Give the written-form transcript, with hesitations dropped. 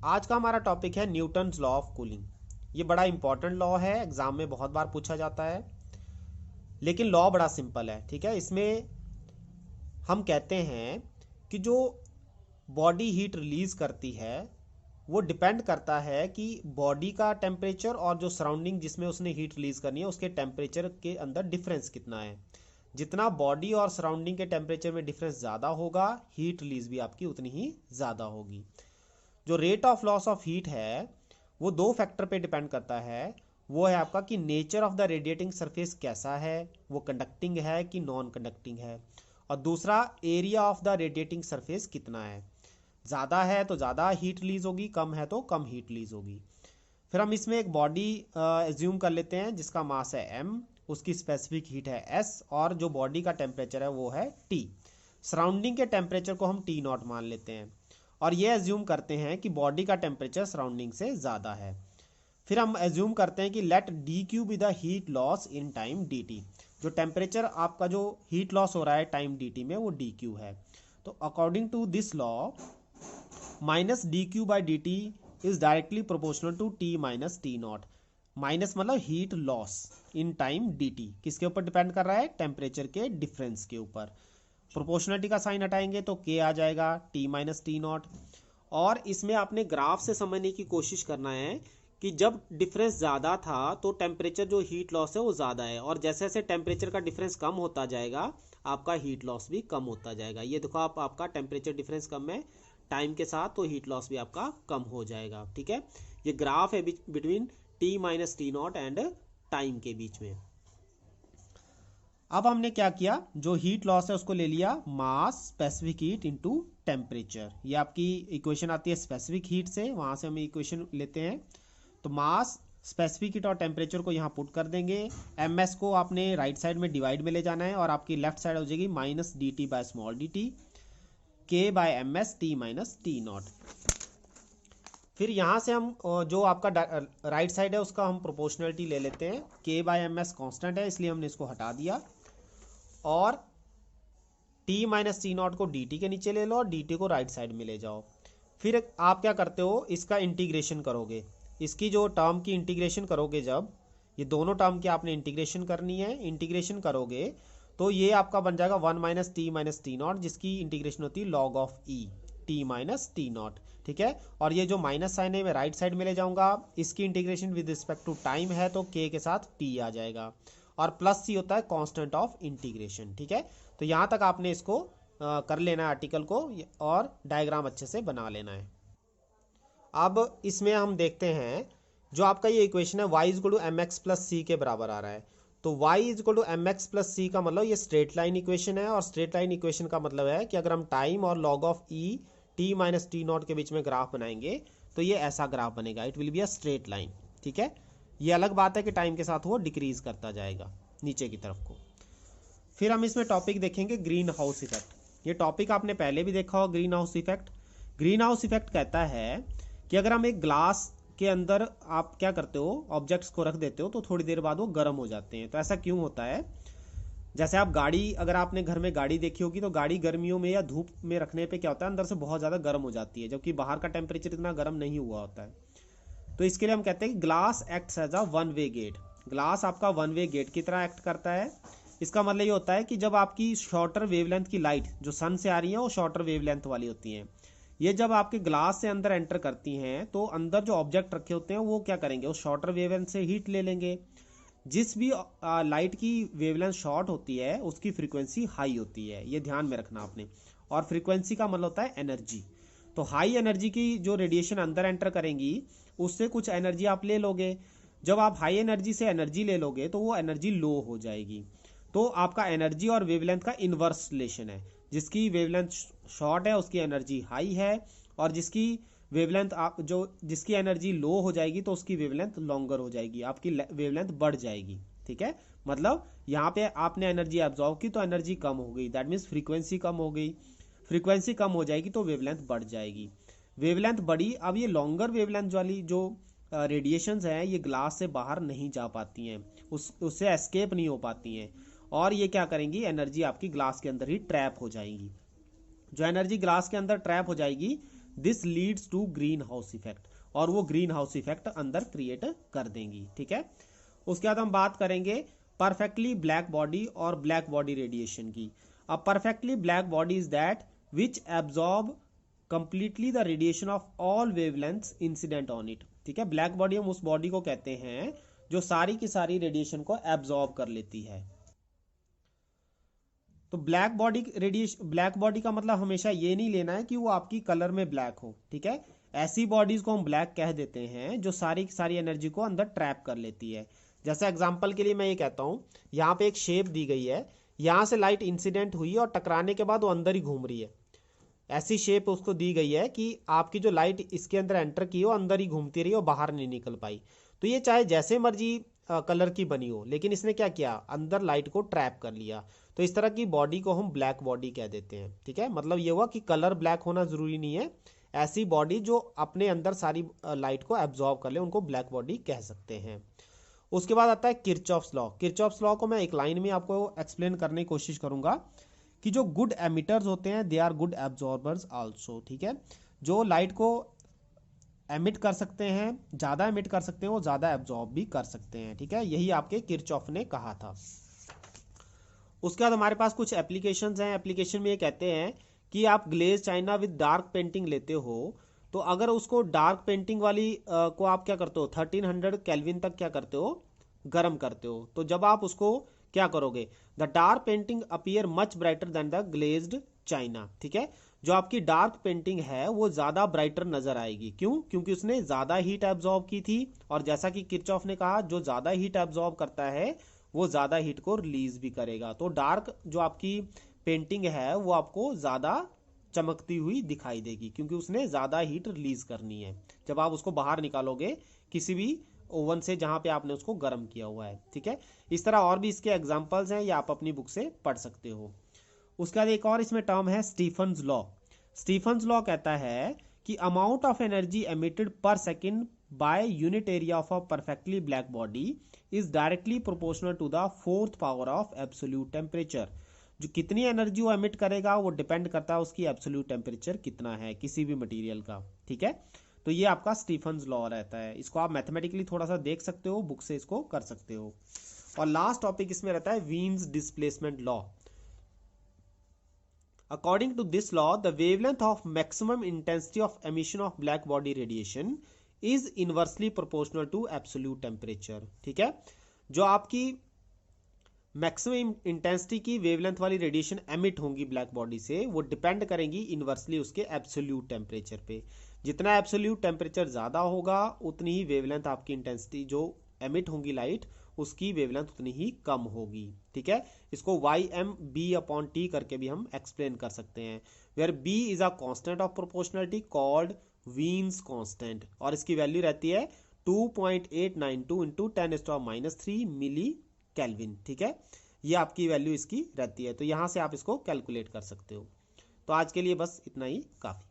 आज का हमारा टॉपिक है न्यूटन्स लॉ ऑफ कूलिंग। ये बड़ा इंपॉर्टेंट लॉ है, एग्जाम में बहुत बार पूछा जाता है, लेकिन लॉ बड़ा सिंपल है। ठीक है, इसमें हम कहते हैं कि जो बॉडी हीट रिलीज करती है वो डिपेंड करता है कि बॉडी का टेम्परेचर और जो सराउंडिंग जिसमें उसने हीट रिलीज करनी है उसके टेम्परेचर के अंदर डिफरेंस कितना है। जितना बॉडी और सराउंडिंग के टेम्परेचर में डिफरेंस ज़्यादा होगा, हीट रिलीज भी आपकी उतनी ही ज़्यादा होगी। जो rate of loss of heat है वो दो फैक्टर पे डिपेंड करता है। वो है आपका कि nature of the radiating surface कैसा है, वो कंडक्टिंग है कि नॉन कंडक्टिंग है, और दूसरा area of the radiating surface कितना है। ज़्यादा है तो ज़्यादा हीट रिलीज होगी, कम है तो कम हीट रिलीज होगी। फिर हम इसमें एक बॉडी एज्यूम कर लेते हैं जिसका मास है m, उसकी स्पेसिफिक हीट है s, और जो बॉडी का टेम्परेचर है वो है T। सराउंडिंग के टेम्परेचर को हम T नॉट मान लेते हैं और ये एज्यूम करते हैं कि बॉडी का टेम्परेचर सराउंडिंग से ज़्यादा है। फिर हम एज्यूम करते हैं कि let D Q be the heat loss in time D T. जो टेम्परेचर आपका जो हीट लॉस हो रहा है टाइम डी टी में वो डी क्यू है। तो according to this law minus D Q by D T is directly proportional to T minus T nought. Minus मतलब heat loss in time D T किसके ऊपर डिपेंड कर रहा है, टेम्परेचर के डिफरेंस के ऊपर। प्रोपोर्शनलिटी का साइन हटाएंगे तो के आ जाएगा टी माइनस टी नॉट। और इसमें आपने ग्राफ से समझने की कोशिश करना है कि जब डिफरेंस ज़्यादा था तो टेम्परेचर जो हीट लॉस है वो ज़्यादा है, और जैसे जैसे टेम्परेचर का डिफरेंस कम होता जाएगा आपका हीट लॉस भी कम होता जाएगा। ये देखो आपका टेम्परेचर डिफरेंस कम है टाइम के साथ तो हीट लॉस भी आपका कम हो जाएगा। ठीक है, ये ग्राफ है between T minus T not and time के बीच में। अब हमने क्या किया, जो हीट लॉस है उसको ले लिया मास स्पेसिफिक हीट इनटू टेम्परेचर। ये आपकी इक्वेशन आती है स्पेसिफिक हीट से, वहां से हम इक्वेशन लेते हैं। तो मास स्पेसिफिक हीट और टेम्परेचर को यहाँ पुट कर देंगे। एम एस को आपने राइट साइड में डिवाइड में ले जाना है और आपकी लेफ्ट साइड हो जाएगी minus D T by small D T के by M S T minus T nought. फिर यहाँ से हम जो आपका राइट साइड है उसका हम प्रोपोर्शनलिटी ले लेते हैं। के बाय एम एस कॉन्स्टेंट है इसलिए हमने इसको हटा दिया, और t माइनस टी नॉट को dt के नीचे ले लो और dt को राइट साइड में ले जाओ। फिर आप क्या करते हो, इसका इंटीग्रेशन करोगे। इसकी जो टर्म की इंटीग्रेशन करोगे, जब ये दोनों टर्म की आपने इंटीग्रेशन करनी है, इंटीग्रेशन करोगे तो ये आपका बन जाएगा वन माइनस टी नॉट, जिसकी इंटीग्रेशन होती है log of E T minus T not. ठीक है, और ये जो माइनस साइन है मैं राइट साइड में ले जाऊंगा। इसकी integration with respect to time है तो k के साथ t आ जाएगा, और प्लस सी होता है कांस्टेंट ऑफ इंटीग्रेशन। ठीक है, तो यहाँ तक आपने इसको कर लेना है आर्टिकल को, और डायग्राम अच्छे से बना लेना है। अब इसमें हम देखते हैं जो आपका ये इक्वेशन है y is to M X plus C के बराबर आ रहा है। तो y is to M X plus C का मतलब ये स्ट्रेट लाइन इक्वेशन है, और स्ट्रेट लाइन इक्वेशन का मतलब है कि अगर हम टाइम और log of E T minus T not के बीच में ग्राफ बनाएंगे तो ये ऐसा ग्राफ बनेगा, it will be a straight line. ठीक है, ये अलग बात है कि टाइम के साथ वो डिक्रीज करता जाएगा नीचे की तरफ को। फिर हम इसमें टॉपिक देखेंगे ग्रीन हाउस इफेक्ट। ये टॉपिक आपने पहले भी देखा हो, green house effect. Green house effect कहता है कि अगर हम एक ग्लास के अंदर आप क्या करते हो, ऑब्जेक्ट्स को रख देते हो तो थोड़ी देर बाद वो गर्म हो जाते हैं। तो ऐसा क्यों होता है, जैसे आप गाड़ी, अगर आपने घर में गाड़ी देखी होगी तो गाड़ी गर्मियों में या धूप में रखने पे क्या होता है, अंदर से बहुत ज़्यादा गर्म हो जाती है, जबकि बाहर का टेम्परेचर इतना गर्म नहीं हुआ होता है। तो इसके लिए हम कहते हैं कि glass acts as a one way gate. Glass आपका वन वे गेट की तरह एक्ट करता है। इसका मतलब ये होता है कि जब आपकी शॉर्टर वेवलेंथ की लाइट जो सन से आ रही है वो शॉर्टर वेवलेंथ वाली होती हैं, ये जब आपके ग्लास से अंदर एंटर करती हैं तो अंदर जो ऑब्जेक्ट रखे होते हैं वो क्या करेंगे, वो शॉर्टर वेवलेंथ से हीट ले लेंगे। जिस भी लाइट की वेवलेंथ शॉर्ट होती है उसकी फ्रीक्वेंसी हाई होती है, ये ध्यान में रखना आपने। और फ्रीक्वेंसी का मतलब होता है एनर्जी। तो हाई एनर्जी की जो रेडिएशन अंदर एंटर करेंगी उससे कुछ एनर्जी आप ले लोगे। जब आप हाई एनर्जी से एनर्जी ले लोगे तो वो एनर्जी लो हो जाएगी। तो आपका एनर्जी और वेवलेंथ का इन्वर्स रिलेशन है, जिसकी वेवलेंथ शॉर्ट है उसकी एनर्जी हाई है, और जिसकी वेवलेंथ जिसकी एनर्जी लो हो जाएगी तो उसकी वेवलेंथ लॉन्गर हो जाएगी, आपकी वेवलेंथ बढ़ जाएगी। ठीक है, मतलब यहाँ पे आपने एनर्जी एब्जॉर्व की तो एनर्जी कम हो गई, दैट मीन्स फ्रीक्वेंसी कम हो गई। फ्रीक्वेंसी कम हो जाएगी तो वेवलेंथ बढ़ जाएगी। वेवलेंथ बढ़ी, अब ये लॉन्गर वेवलेंथ वाली जो रेडिएशंस हैं ये ग्लास से बाहर नहीं जा पाती हैं, उससे एस्केप नहीं हो पाती हैं, और ये क्या करेंगी, एनर्जी आपकी ग्लास के अंदर ही ट्रैप हो जाएगी। जो एनर्जी ग्लास के अंदर ट्रैप हो जाएगी this leads to greenhouse effect, और वो ग्रीन हाउस इफेक्ट अंदर क्रिएट कर देंगी। ठीक है, उसके बाद हम बात करेंगे परफेक्टली ब्लैक बॉडी और ब्लैक बॉडी रेडिएशन की। अब perfectly black body is that which absorb completely the radiation of all wavelengths incident on it. ठीक है, ब्लैक बॉडी हम उस बॉडी को कहते हैं जो सारी की सारी रेडिएशन को एब्जॉर्ब कर लेती है। तो black body radiation, black body का मतलब हमेशा ये नहीं लेना है कि वो आपकी कलर में ब्लैक हो। ठीक है, ऐसी बॉडीज को हम ब्लैक कह देते हैं जो सारी की सारी एनर्जी को अंदर ट्रैप कर लेती है। जैसे एग्जांपल के लिए मैं ये कहता हूँ, यहाँ पे एक शेप दी गई है, यहाँ से लाइट इंसिडेंट हुई और टकराने के बाद वो अंदर ही घूम रही है। ऐसी शेप उसको दी गई है कि आपकी जो लाइट इसके अंदर एंटर की हो अंदर ही घूमती रही और बाहर नहीं निकल पाई। तो ये चाहे जैसे मर्जी कलर की बनी हो, लेकिन इसने क्या किया, अंदर लाइट को ट्रैप कर लिया। तो इस तरह की बॉडी को हम ब्लैक बॉडी कह देते हैं। ठीक है, मतलब ये हुआ कि कलर ब्लैक होना जरूरी नहीं है, ऐसी बॉडी जो अपने अंदर सारी लाइट को एब्जॉर्ब कर ले उनको ब्लैक बॉडी कह सकते हैं। उसके बाद आता है किरचॉफ्स लॉ। किरचॉफ्स लॉ को मैं एक लाइन में आपको एक्सप्लेन करने की कोशिश करूंगा कि जो गुड एमिटर्स होते हैं they are good absorbers also. ठीक है, जो लाइट को एमिट कर सकते हैं, ज़्यादा एमिट कर सकते हैं, वो ज़्यादा एब्जॉर्ब भी कर सकते हैं। ठीक है, यही आपके किरचॉफ ने कहा था। उसके बाद हमारे पास कुछ एप्लीकेशंस हैं। एप्लीकेशन में ये कहते हैं कि आप glaze china with dark painting लेते हो, तो अगर उसको डार्क पेंटिंग वाली को आप क्या करते हो, 1300 केल्विन तक क्या करते हो, गर्म करते हो। तो जब आप उसको क्या करोगे, the dark painting appear much brighter then the glazed China. ठीक है, जो आपकी डार्क पेंटिंग है वो ज्यादा ब्राइटर नजर आएगी। क्यों? क्योंकि उसने ज्यादा हीट एब्जॉर्ब की थी, और जैसा कि किरचॉफ ने कहा जो ज्यादा हीट एब्जॉर्ब करता है वो ज्यादा हीट को रिलीज भी करेगा। तो डार्क जो आपकी पेंटिंग है वो आपको ज्यादा चमकती हुई दिखाई देगी क्योंकि उसने ज्यादा हीट रिलीज करनी है जब आप उसको बाहर निकालोगे किसी भी ओवन से जहां पे आपने उसको गर्म किया हुआ है। ठीक है, इस तरह और भी इसके एग्जांपल्स हैं, ये आप अपनी बुक से पढ़ सकते हो। उसके बाद एक और इसमें टर्म है स्टीफन्स लॉ। स्टीफन्स लॉ कहता है कि amount of energy emitted per second by unit area of a perfectly black body is directly proportional to the fourth power of absolute temperature. जो कितनी एनर्जी वो एमिट करेगा वो depend करता है उसकी एब्सोल्यूट टेम्परेचर कितना है किसी भी मटेरियल का। ठीक है, तो ये आपका स्टीफन्स लॉ रहता है, इसको आप मैथमेटिकली थोड़ा सा देख सकते हो, बुक से इसको कर सकते हो। और लास्ट टॉपिक इसमें रहता है Wien's displacement law. According to this law, the wavelength of maximum intensity of emission of black body radiation is inversely proportional to absolute temperature। ठीक है, जो आपकी मैक्सिमम इंटेंसिटी की वेवलेंथ वाली रेडिएशन एमिट होंगी ब्लैक बॉडी से वो depend करेंगी इनवर्सली उसके एब्सोल्यूट टेम्परेचर पे। जितना एब्सोल्यूट टेम्परेचर ज़्यादा होगा उतनी ही वेवलेंथ आपकी इंटेंसिटी जो एमिट होंगी लाइट उसकी वेवलेंथ उतनी ही कम होगी। ठीक है, इसको YmB/T करके भी हम एक्सप्लेन कर सकते हैं, where B is a constant of proportionality called Wien's constant, और इसकी वैल्यू रहती है 2.892 इंटू 10⁻³ मिली केल्विन। ठीक है, ये आपकी वैल्यू इसकी रहती है, तो यहाँ से आप इसको कैलकुलेट कर सकते हो। तो आज के लिए बस इतना ही काफ़ी।